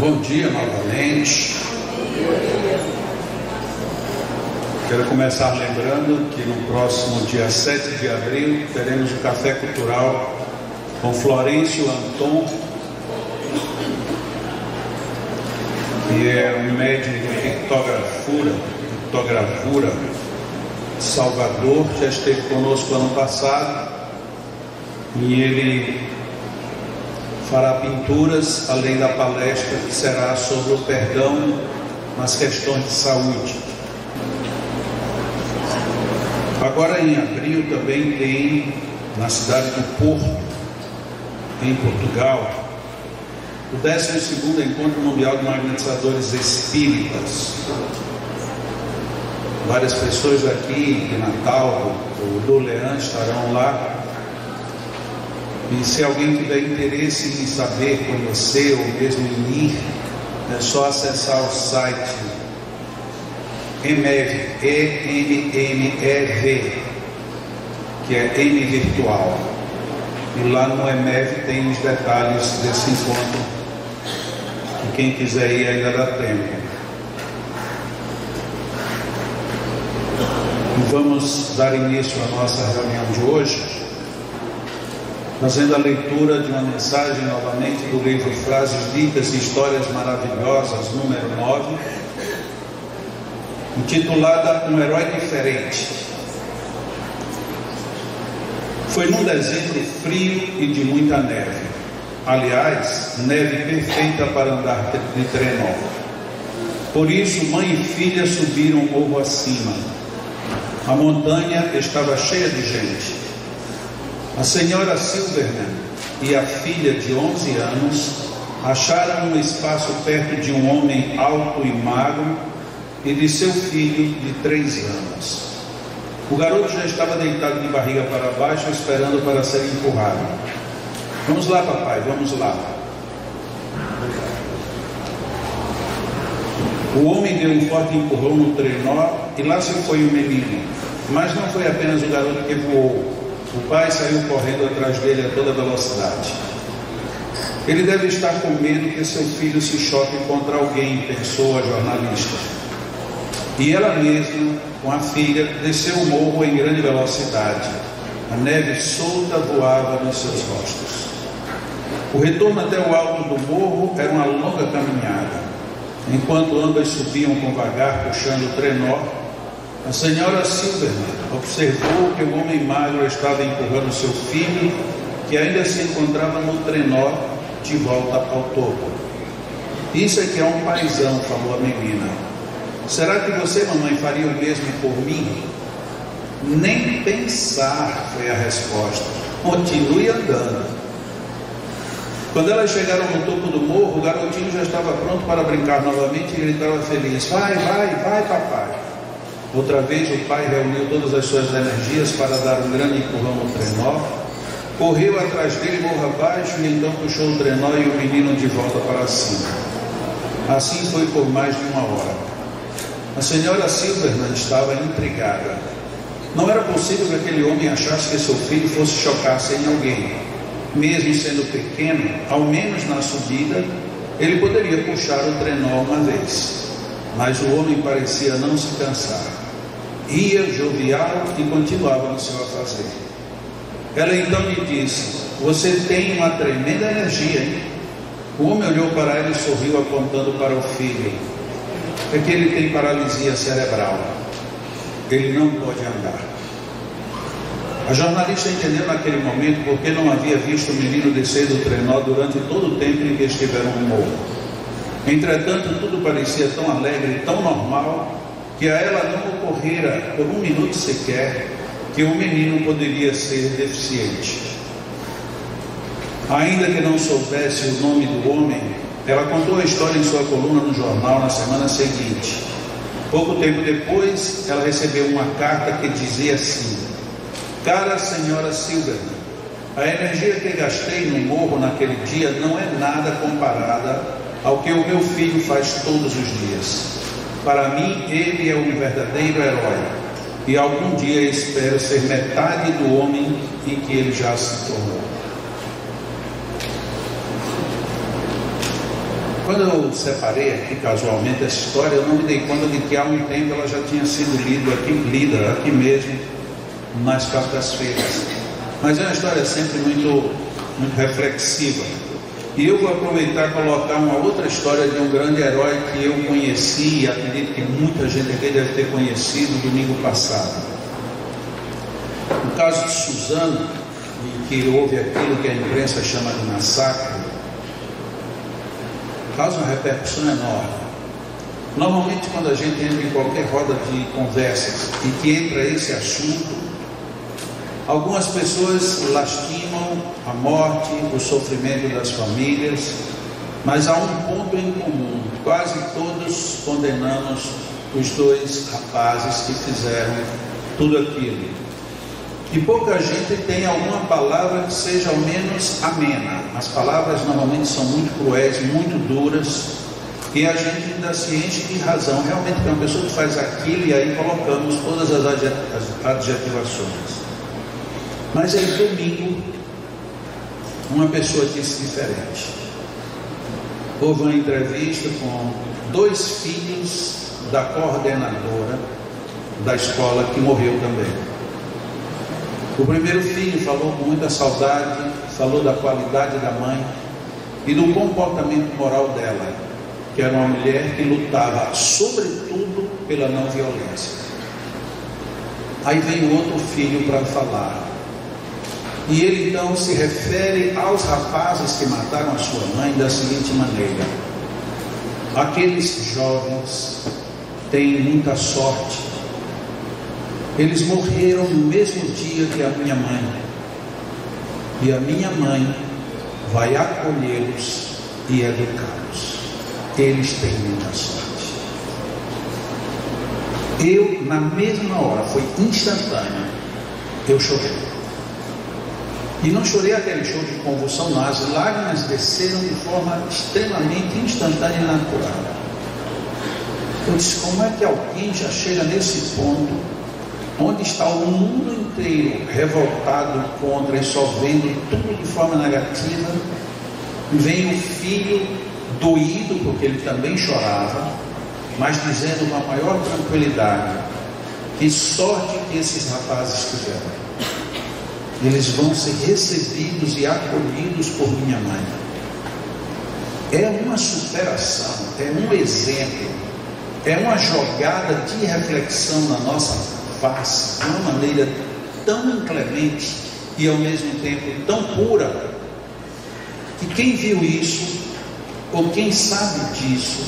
Bom dia novamente. Quero começar lembrando que no próximo dia 7 de abril teremos o Café Cultural com Florencio Anton, que é um médium de pictogravura de Salvador, já esteve conosco ano passado, e ele fará pinturas, além da palestra que será sobre o perdão nas questões de saúde. Agora em abril também tem, na cidade do Porto, em Portugal, o 12º Encontro Mundial de Magnetizadores Espíritas. Várias pessoas daqui de Natal, o Dolean, estarão lá. E se alguém tiver interesse em saber, conhecer ou mesmo em ir, é só acessar o site EMEV, E-N-N-E-V, que é M virtual. E lá no EMEV tem os detalhes desse encontro. E quem quiser ir ainda dá tempo. E vamos dar início à nossa reunião de hoje, fazendo a leitura de uma mensagem novamente do livro Frases Ditas e Histórias Maravilhosas, número 9, intitulada Um Herói Diferente. Foi num dezembro frio e de muita neve. Aliás, neve perfeita para andar de trenó. Por isso, mãe e filha subiram o morro acima. A montanha estava cheia de gente. A senhora Silverman e a filha de 11 anos acharam um espaço perto de um homem alto e magro e de seu filho de 3 anos. O garoto já estava deitado de barriga para baixo, esperando para ser empurrado. Vamos lá, papai, vamos lá. O homem deu um forte empurrão no trenó e lá se foi o menino. Mas não foi apenas o garoto que voou. O pai saiu correndo atrás dele a toda velocidade. Ele deve estar com medo que seu filho se choque contra alguém, pensou a jornalista. E ela mesma, com a filha, desceu o morro em grande velocidade. A neve solta voava nos seus rostos. O retorno até o alto do morro era uma longa caminhada. Enquanto ambas subiam com vagar, puxando o trenó, a senhora Silverman observou que o homem magro estava empurrando seu filho, que ainda se encontrava no trenó, de volta ao topo. Isso é que é um paizão, falou a menina. Será que você, mamãe, faria o mesmo por mim? Nem pensar, foi a resposta. Continue andando. Quando elas chegaram no topo do morro, o garotinho já estava pronto para brincar novamente e gritava feliz: vai, vai, vai, papai. Outra vez o pai reuniu todas as suas energias para dar um grande empurrão no trenó, correu atrás dele morro abaixo e então puxou o trenó e o menino de volta para cima. Assim foi por mais de 1 hora. A senhora Silverman estava intrigada. Não era possível que aquele homem achasse que seu filho fosse chocar-se em alguém. Mesmo sendo pequeno, ao menos na subida, ele poderia puxar o trenó uma vez. Mas o homem parecia não se cansar. Ia jovial e continuava no seu afazer. Ela então lhe disse: você tem uma tremenda energia, hein? O homem olhou para ela e sorriu, apontando para o filho. É que ele tem paralisia cerebral. Ele não pode andar. A jornalista entendeu naquele momento porque não havia visto o menino descer do trenó durante todo o tempo em que estiveram no morro. Entretanto, tudo parecia tão alegre e tão normal que a ela não ocorrera por 1 minuto sequer que o menino poderia ser deficiente. Ainda que não soubesse o nome do homem, ela contou a história em sua coluna no jornal na semana seguinte. Pouco tempo depois, ela recebeu uma carta que dizia assim: cara senhora Silverman, a energia que gastei no morro naquele dia não é nada comparada ao que o meu filho faz todos os dias. Para mim, ele é um verdadeiro herói, e algum dia espero ser metade do homem em que ele já se tornou. Quando eu separei aqui casualmente essa história, eu não me dei conta de que há um tempo ela já tinha sido lida aqui mesmo, nas quartas-feiras. Mas é uma história sempre muito reflexiva. E eu vou aproveitar e colocar uma outra história de um grande herói que eu conheci e acredito que muita gente aqui deve ter conhecido domingo passado. No caso de Suzano, em que houve aquilo que a imprensa chama de massacre, causa uma repercussão enorme. Normalmente, quando a gente entra em qualquer roda de conversas e que entra esse assunto, algumas pessoas lastimam a morte, o sofrimento das famílias, mas há um ponto em comum: quase todos condenamos os dois rapazes que fizeram tudo aquilo. E pouca gente tem alguma palavra que seja ao menos amena. As palavras normalmente são muito cruéis, muito duras, e a gente ainda se enche de razão. Realmente tem uma pessoa que faz aquilo e aí colocamos todas as adjetivações. Mas aí domingo, uma pessoa disse diferente. Houve uma entrevista com 2 filhos da coordenadora da escola que morreu também. O primeiro filho falou com muita saudade, falou da qualidade da mãe e do comportamento moral dela, que era uma mulher que lutava sobretudo pela não violência. Aí vem o outro filho para falar, e ele então se refere aos rapazes que mataram a sua mãe da seguinte maneira: aqueles jovens têm muita sorte. Eles morreram no mesmo dia que a minha mãe, e a minha mãe vai acolhê-los e educá-los. Eles têm muita sorte. Eu, na mesma hora, foi instantâneo, eu chorei. E não chorei aquele choro de convulsão, não. As lágrimas desceram de forma extremamente instantânea e natural. Eu disse: como é que alguém já chega nesse ponto onde está o mundo inteiro revoltado contra e só vendo tudo de forma negativa, e vem o filho doído, porque ele também chorava, mas dizendo com a maior tranquilidade: que sorte que esses rapazes tiveram, eles vão ser recebidos e acolhidos por minha mãe. É uma superação, é um exemplo, é uma jogada de reflexão na nossa face, de uma maneira tão inclemente e ao mesmo tempo tão pura, que quem viu isso, ou quem sabe disso,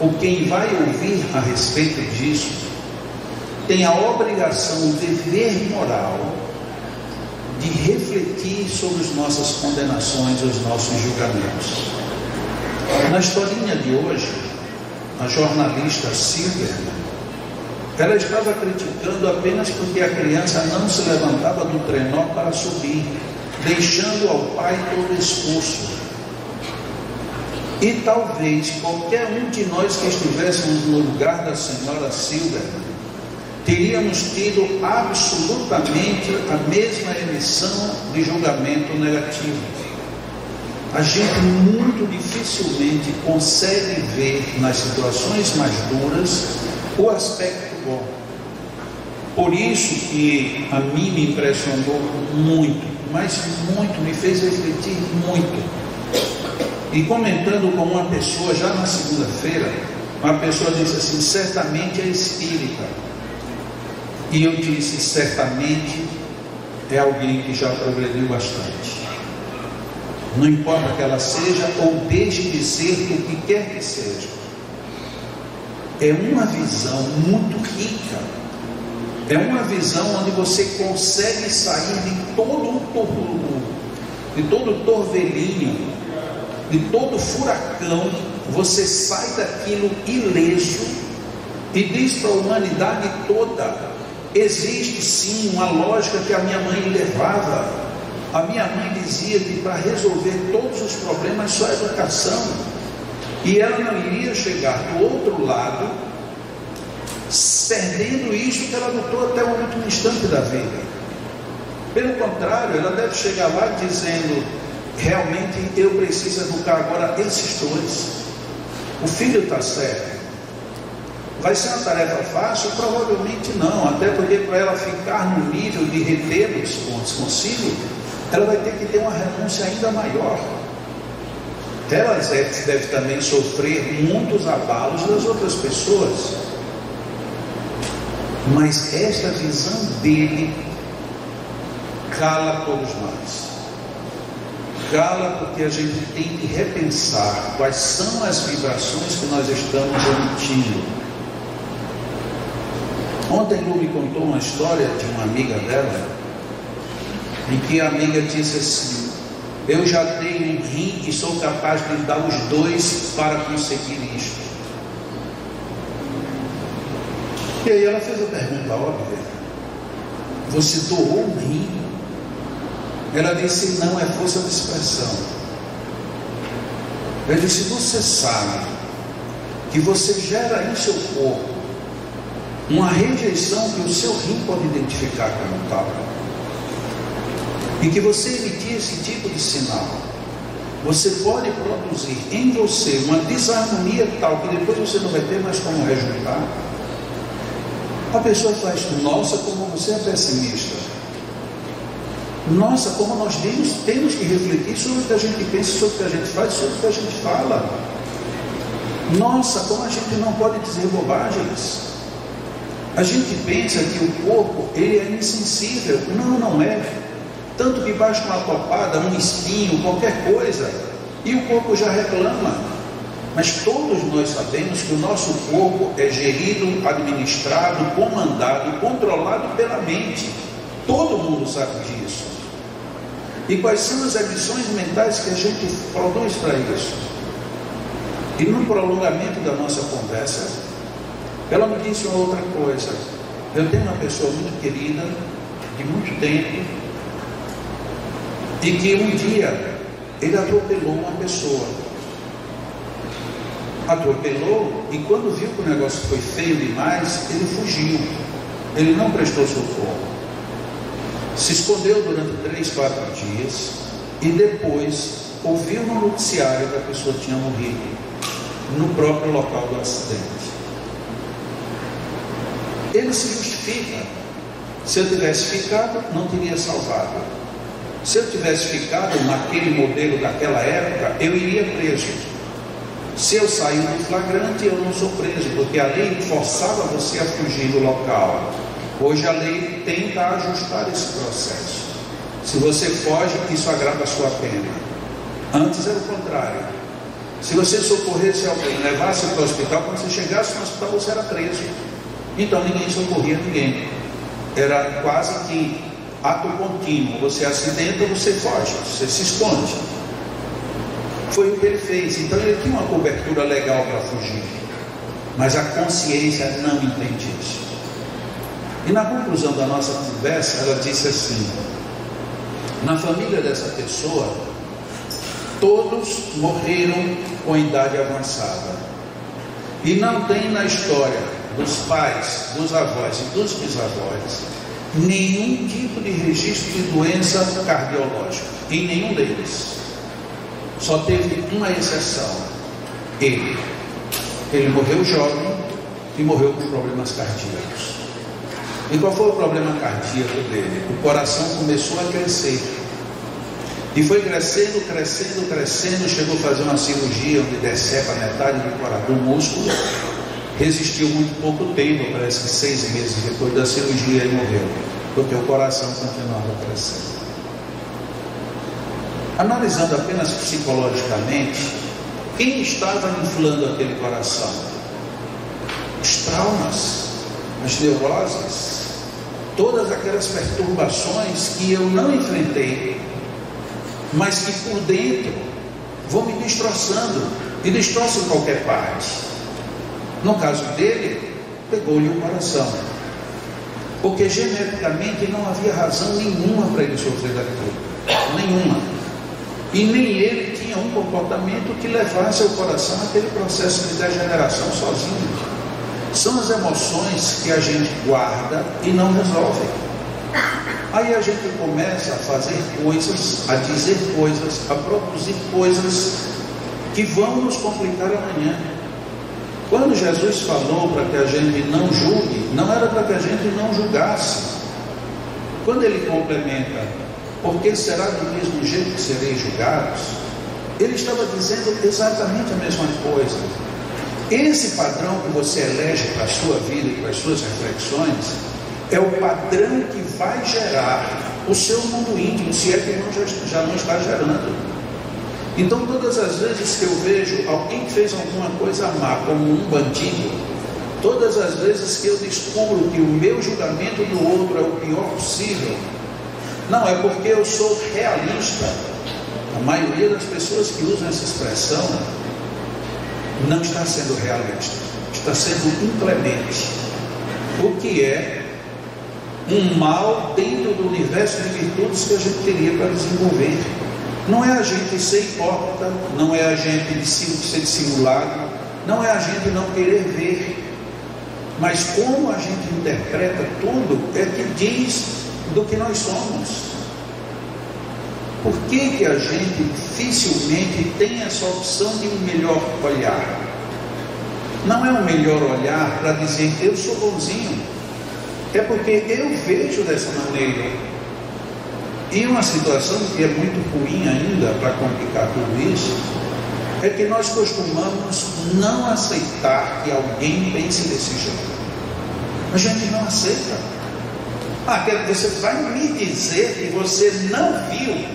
ou quem vai ouvir a respeito disso, tem a obrigação, o dever moral de refletir sobre as nossas condenações, os nossos julgamentos. Na historinha de hoje, a jornalista Silvia, ela estava criticando apenas porque a criança não se levantava do trenó para subir, deixando ao pai todo expulso. E talvez qualquer um de nós que estivéssemos no lugar da senhora Silvia, teríamos tido absolutamente a mesma emissão de julgamento negativo. A gente muito dificilmente consegue ver nas situações mais duras o aspecto bom. Por isso que a mim me impressionou muito, mas muito, me fez refletir muito. E comentando com uma pessoa, já na segunda-feira, uma pessoa disse assim: certamente é espírita. E eu disse: certamente é alguém que já progrediu bastante. Não importa que ela seja ou deixe de ser o que quer que seja. É uma visão muito rica. É uma visão onde você consegue sair de todo o torvelinho, de todo furacão. Você sai daquilo ileso e diz para a humanidade toda: existe sim uma lógica que a minha mãe levava. A minha mãe dizia que para resolver todos os problemas só educação, e ela não iria chegar do outro lado perdendo isso que ela lutou até o último instante da vida. Pelo contrário, ela deve chegar lá dizendo: realmente eu preciso educar agora esses dois. O filho está certo. Vai ser uma tarefa fácil? Provavelmente não, até porque para ela ficar no nível de retê-los consigo, ela vai ter que ter uma renúncia ainda maior. Ela deve também sofrer muitos abalos das outras pessoas. Mas esta visão dele cala todos nós. Cala porque a gente tem que repensar quais são as vibrações que nós estamos emitindo. Ontem Lu me contou uma história de uma amiga dela, em que a amiga disse assim: eu já tenho um rim e sou capaz de dar os dois para conseguir isto. E aí ela fez a pergunta óbvia: você doou um rim? Ela disse: não, é força de expressão. Ele disse: você sabe que você gera em seu corpo uma rejeição que o seu rim pode identificar como tal, e que você emitir esse tipo de sinal, você pode produzir em você uma desarmonia tal que depois você não vai ter mais como rejuntar. A pessoa faz: nossa, como você é pessimista. Nossa, como nós temos que refletir sobre o que a gente pensa, sobre o que a gente faz, sobre o que a gente fala. Nossa, como a gente não pode dizer bobagens. A gente pensa que o corpo, ele é insensível. Não, não é. Tanto que basta uma topada, um espinho, qualquer coisa, e o corpo já reclama. Mas todos nós sabemos que o nosso corpo é gerido, administrado, comandado, controlado pela mente. Todo mundo sabe disso. E quais são as ambições mentais que a gente produz para isso? E no prolongamento da nossa conversa, ela me disse uma outra coisa. Eu tenho uma pessoa muito querida, de muito tempo, e que um dia ele atropelou uma pessoa. Atropelou, e quando viu que o negócio foi feio demais, ele fugiu. Ele não prestou socorro. Se escondeu durante 3, 4 dias, e depois ouviu no noticiário que a pessoa tinha morrido no próprio local do acidente. Ele se justifica: se eu tivesse ficado, não teria salvado. Se eu tivesse ficado naquele modelo daquela época, eu iria preso. Se eu sair do flagrante, eu não sou preso, porque a lei forçava você a fugir do local. Hoje a lei tenta ajustar esse processo. Se você foge, isso agrava a sua pena. Antes era o contrário. Se você socorresse alguém, levasse para o hospital, quando você chegasse no hospital, você era preso. Então ninguém socorria ninguém. Era quase que ato contínuo. Você acidenta, você foge, você se esconde. Foi o que ele fez. Então ele tinha uma cobertura legal para fugir, mas a consciência não entende isso. E na conclusão da nossa conversa, ela disse assim: na família dessa pessoa, todos morreram com idade avançada, e não tem na história dos pais, dos avós e dos bisavós nenhum tipo de registro de doença cardiológica, em nenhum deles. Só teve uma exceção: ele morreu jovem e morreu com problemas cardíacos. E qual foi o problema cardíaco dele? O coração começou a crescer, e foi crescendo, crescendo, crescendo. Chegou a fazer uma cirurgia onde decepa metade do músculo. Resistiu muito pouco tempo, parece que 6 meses depois da cirurgia ele morreu, porque o coração continuava crescendo. Analisando apenas psicologicamente, quem estava inflando aquele coração? Os traumas, as neuroses, todas aquelas perturbações que eu não enfrentei, mas que por dentro vão me destroçando, e destroçam qualquer parte. No caso dele, pegou-lhe o coração, porque geneticamente não havia razão nenhuma para ele sofrer daquilo, nenhuma. E nem ele tinha um comportamento que levasse o coração àquele processo de degeneração sozinho. São as emoções que a gente guarda e não resolve. Aí a gente começa a fazer coisas, a dizer coisas, a produzir coisas que vão nos complicar amanhã. Quando Jesus falou para que a gente não julgue, não era para que a gente não julgasse. Quando ele complementa, porque será do mesmo jeito que sereis julgados, ele estava dizendo exatamente a mesma coisa. Esse padrão que você elege para a sua vida e para as suas reflexões é o padrão que vai gerar o seu mundo íntimo, se é que já não está gerando. Então, todas as vezes que eu vejo alguém que fez alguma coisa má como um bandido, todas as vezes que eu descubro que o meu julgamento do outro é o pior possível, não é porque eu sou realista. A maioria das pessoas que usam essa expressão não está sendo realista, está sendo inclemente, o que é um mal dentro do universo de virtudes que a gente teria para desenvolver. Não é a gente ser hipócrita, não é a gente ser dissimulado, não é a gente não querer ver, mas como a gente interpreta tudo é que diz do que nós somos. Por que a gente dificilmente tem essa opção de um melhor olhar? Não é um melhor olhar para dizer eu sou bonzinho, é porque eu vejo dessa maneira. E uma situação que é muito ruim ainda para complicar tudo isso é que nós costumamos não aceitar que alguém pense desse jeito. A gente não aceita. Você vai me dizer que você não viu?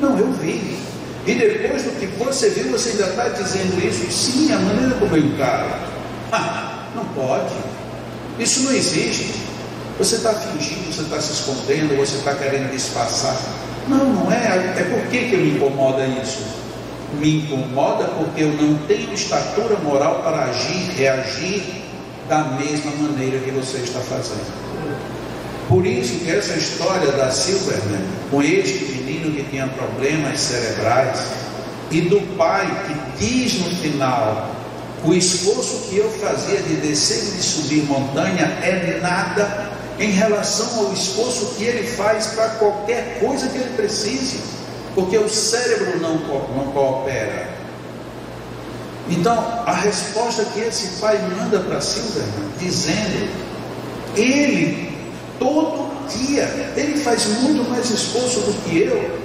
Não, eu vi. E depois do que você viu, você ainda está dizendo isso? Sim, a maneira como eu encaro. Não pode. Isso não existe. Você está fingindo, você está se escondendo, você está querendo disfarçar. Não é. É por que me incomoda isso? Me incomoda porque eu não tenho estatura moral para reagir da mesma maneira que você está fazendo. Por isso que essa história da Silverman, com este menino que tinha problemas cerebrais, e do pai que diz no final, o esforço que eu fazia de descer e de subir montanha é nada em relação ao esforço que ele faz para qualquer coisa que ele precise, porque o cérebro não coopera. Então, a resposta que esse pai manda para Silverman, dizendo, ele, todo dia, ele faz muito mais esforço do que eu,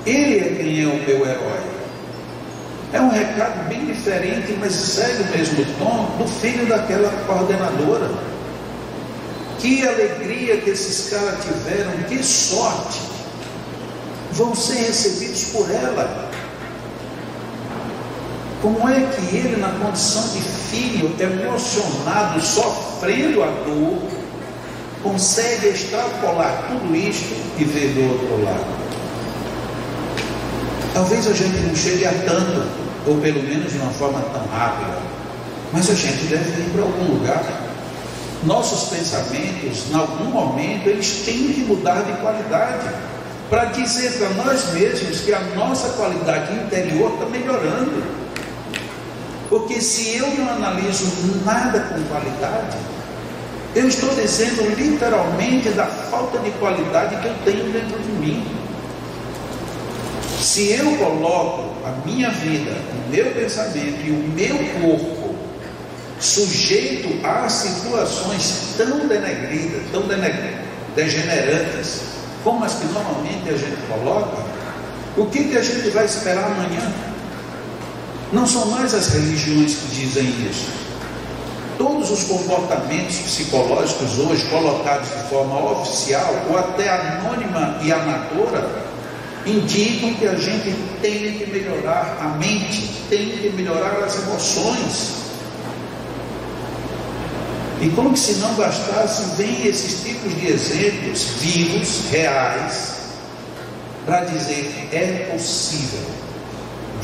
ele é quem é o meu herói. É um recado bem diferente, mas segue o mesmo tom do filho daquela coordenadora. Que alegria que esses caras tiveram, que sorte, vão ser recebidos por ela. Como é que ele, na condição de filho, emocionado, sofrendo a dor, consegue extrapolar tudo isto e ver do outro lado? Talvez a gente não chegue a tanto, ou pelo menos de uma forma tão rápida, mas a gente deve ir para algum lugar. Nossos pensamentos, em algum momento, eles têm que mudar de qualidade, para dizer para nós mesmos que a nossa qualidade interior está melhorando. Porque se eu não analiso nada com qualidade, eu estou dizendo literalmente da falta de qualidade que eu tenho dentro de mim. Se eu coloco a minha vida, o meu pensamento e o meu corpo sujeito a situações tão denegridas, tão degenerantes, como as que normalmente a gente coloca, o que a gente vai esperar amanhã? Não são mais as religiões que dizem isso. Todos os comportamentos psicológicos hoje colocados de forma oficial ou até anônima e amadora indicam que a gente tem que melhorar a mente, tem que melhorar as emoções. E como se não bastasse, vem esses tipos de exemplos vivos, reais, para dizer, é possível,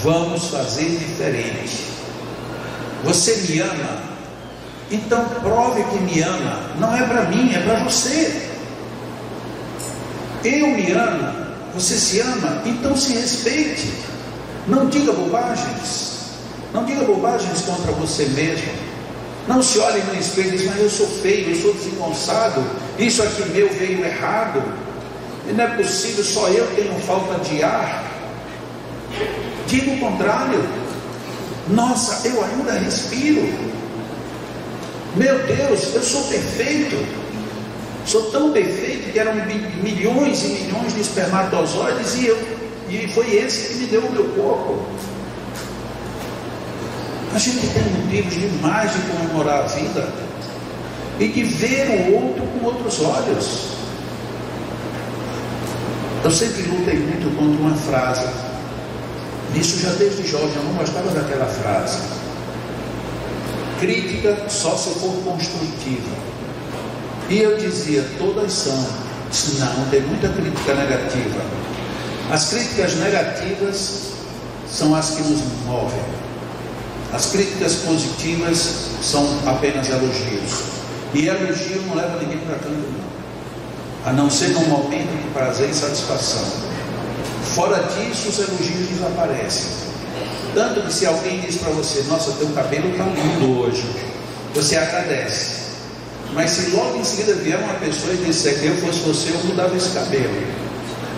vamos fazer diferente. Você me ama? Então prove que me ama. Não é para mim, é para você. Eu me amo, você se ama, então se respeite. Não diga bobagens. Não diga bobagens contra você mesmo. Não se olhe no espelho e diz, mas eu sou feio, eu sou desengonçado, isso aqui meu veio errado, e não é possível, só eu tenho falta de ar. Diga o contrário. Nossa, eu ainda respiro. Meu Deus, eu sou perfeito, sou tão perfeito que eram milhões e milhões de espermatozoides e foi esse que me deu o meu corpo. A gente tem motivos demais de comemorar a vida e de ver o outro com outros olhos. Eu sempre lutei muito contra uma frase, isso já desde jovem, eu não gostava daquela frase: crítica só se for construtiva. E eu dizia, todas são. Não, tem muita crítica negativa. As críticas negativas são as que nos movem. As críticas positivas são apenas elogios. E elogio não leva ninguém para canto, não. A não ser num momento de prazer e satisfação. Fora disso, os elogios desaparecem. Tanto que se alguém diz para você, nossa, teu cabelo está lindo hoje, você agradece. Mas se logo em seguida vier uma pessoa e disser que eu fosse você, eu mudava esse cabelo,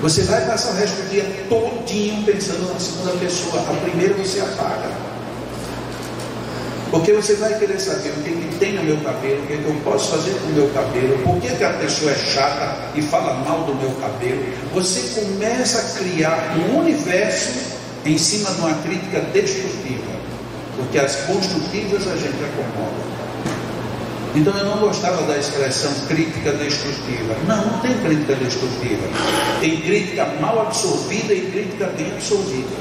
você vai passar o resto do dia todinho pensando na segunda pessoa. A primeira você apaga, porque você vai querer saber o que tem no meu cabelo, o que eu posso fazer com o meu cabelo, por que a pessoa é chata e fala mal do meu cabelo. Você começa a criar um universo em cima de uma crítica destrutiva, porque as construtivas a gente acomoda. Então eu não gostava da expressão crítica destrutiva. Não tem crítica destrutiva. Tem crítica mal absorvida e crítica bem absorvida.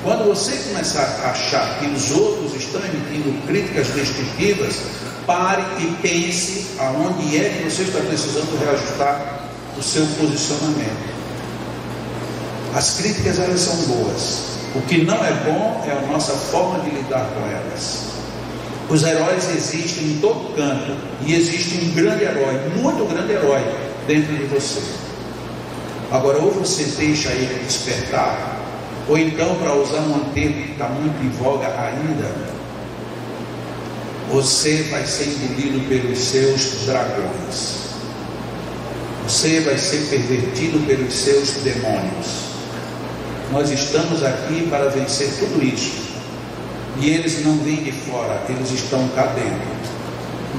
Quando você começar a achar que os outros estão emitindo críticas destrutivas, pare e pense aonde é que você está precisando reajustar o seu posicionamento. As críticas, elas são boas. O que não é bom é a nossa forma de lidar com elas. Os heróis existem em todo canto, e existe um grande herói, muito grande herói dentro de você. Agora, ou você deixa ele despertar, ou então, para usar um termo que está muito em voga ainda, você vai ser engolido pelos seus dragões, você vai ser pervertido pelos seus demônios. Nós estamos aqui para vencer tudo isso. E eles não vêm de fora, eles estão cá dentro.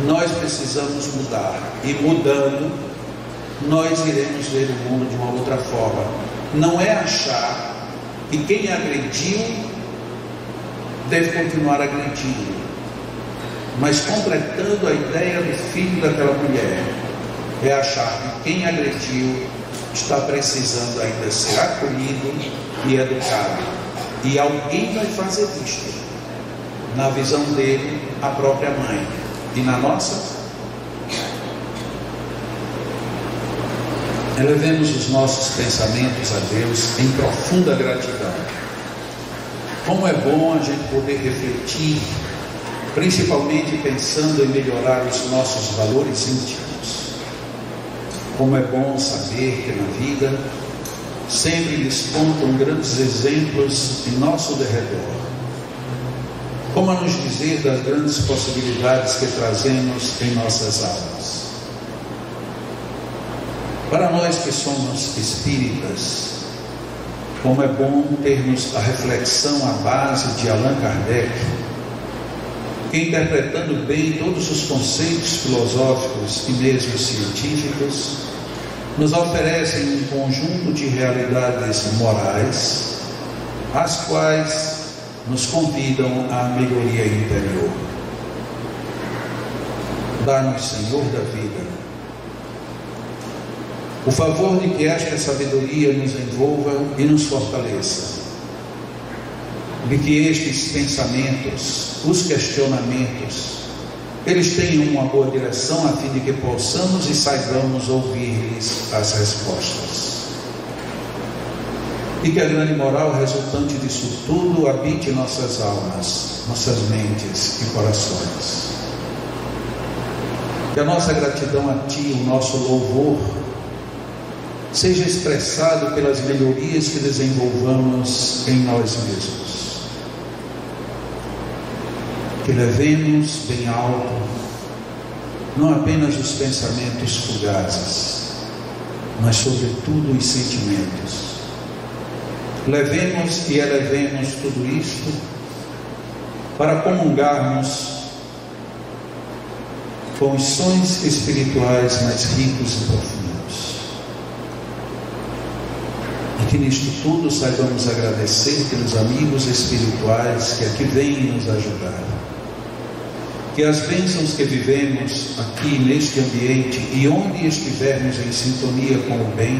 Nós precisamos mudar. E mudando, nós iremos ver o mundo de uma outra forma. Não é achar que quem agrediu deve continuar agredindo, mas completando a ideia do filho daquela mulher, é achar que quem agrediu está precisando ainda ser acolhido e educado. E alguém vai fazer isto. Na visão dele, a própria mãe. E na nossa, elevemos os nossos pensamentos a Deus em profunda gratidão. Como é bom a gente poder refletir, principalmente pensando em melhorar os nossos valores íntimos. Como é bom saber que na vida sempre despontam grandes exemplos em nosso derredor. Como a nos dizer das grandes possibilidades que trazemos em nossas almas. Para nós que somos espíritas, como é bom termos a reflexão à base de Allan Kardec, que, interpretando bem todos os conceitos filosóficos e mesmo científicos, nos oferecem um conjunto de realidades morais, as quais nos convidam à melhoria interior. Dá-nos, Senhor da vida, o favor de que esta sabedoria nos envolva e nos fortaleça, de que estes pensamentos, os questionamentos, eles tenham uma boa direção, a fim de que possamos e saibamos ouvir-lhes as respostas. E que a grande moral resultante disso tudo habite em nossas almas, nossas mentes e corações. Que a nossa gratidão a Ti, o nosso louvor, seja expressado pelas melhorias que desenvolvamos em nós mesmos. Que levemos bem alto, não apenas os pensamentos fugazes, mas sobretudo os sentimentos. Levemos e elevemos tudo isto para comungarmos com os sons espirituais mais ricos e profundos. E que nisto tudo saibamos agradecer pelos amigos espirituais que aqui vêm nos ajudar. Que as bênçãos que vivemos aqui neste ambiente e onde estivermos em sintonia com o bem,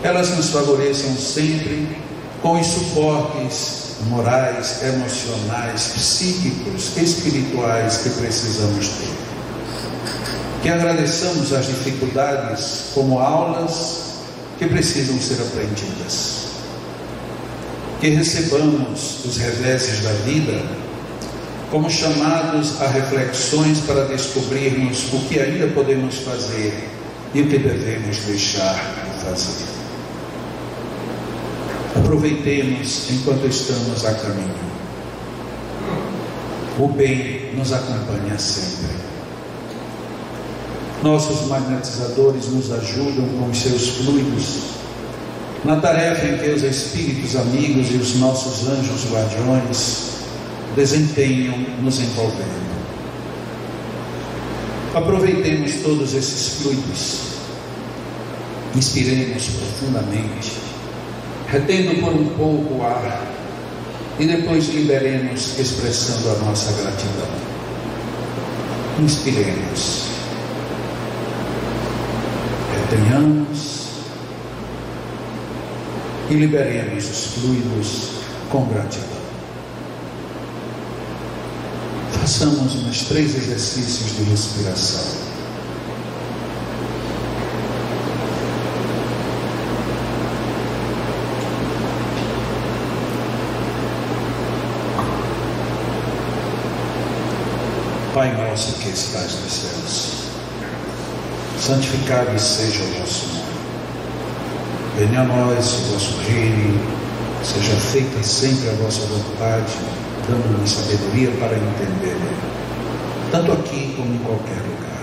elas nos favoreçam sempre com os suportes morais, emocionais, psíquicos, espirituais que precisamos ter. Que agradeçamos as dificuldades como aulas que precisam ser aprendidas. Que recebamos os reveses da vida como chamados a reflexões para descobrirmos o que ainda podemos fazer e o que devemos deixar de fazer. Aproveitemos enquanto estamos a caminho. O bem nos acompanha sempre. Nossos magnetizadores nos ajudam com os seus fluidos na tarefa em que os espíritos amigos e os nossos anjos guardiões desempenham nos envolvendo. Aproveitemos todos esses fluidos, inspiremos profundamente, retendo por um pouco o ar e depois liberemos expressando a nossa gratidão. Inspiremos, retenhamos e liberemos os fluidos com gratidão. Façamos uns 3 exercícios de respiração. Pai nosso que estás nos céus, santificado seja o vosso nome. Venha a nós o vosso reino, seja feita sempre a vossa vontade, dando-nos sabedoria para entendê-la, tanto aqui como em qualquer lugar.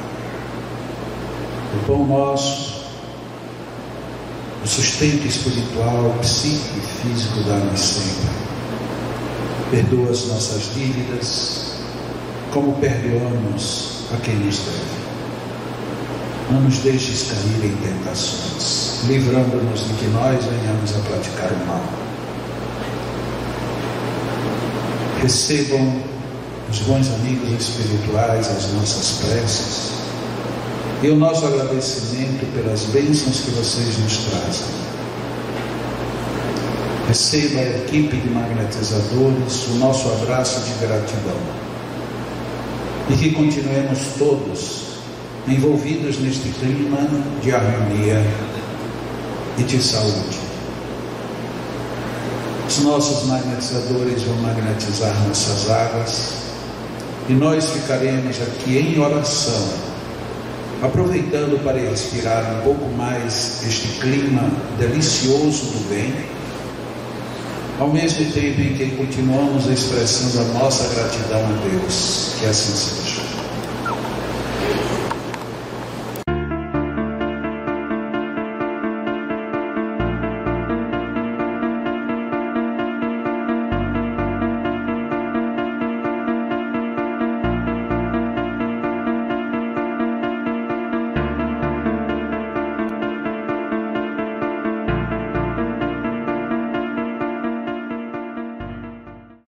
O pão nosso, o sustento espiritual, psíquico e físico, dá-nos sempre. Perdoa as nossas dívidas, como perdoamos a quem nos deve. Não nos deixes cair em tentações, livrando-nos de que nós venhamos a praticar o mal. Recebam os bons amigos espirituais as nossas preces e o nosso agradecimento pelas bênçãos que vocês nos trazem. Receba a equipe de magnetizadores o nosso abraço de gratidão e que continuemos todos envolvidos neste clima de harmonia e de saúde. Os nossos magnetizadores vão magnetizar nossas águas e nós ficaremos aqui em oração, aproveitando para respirar um pouco mais este clima delicioso do bem, ao mesmo tempo em que continuamos expressando a nossa gratidão a Deus. Que assim seja.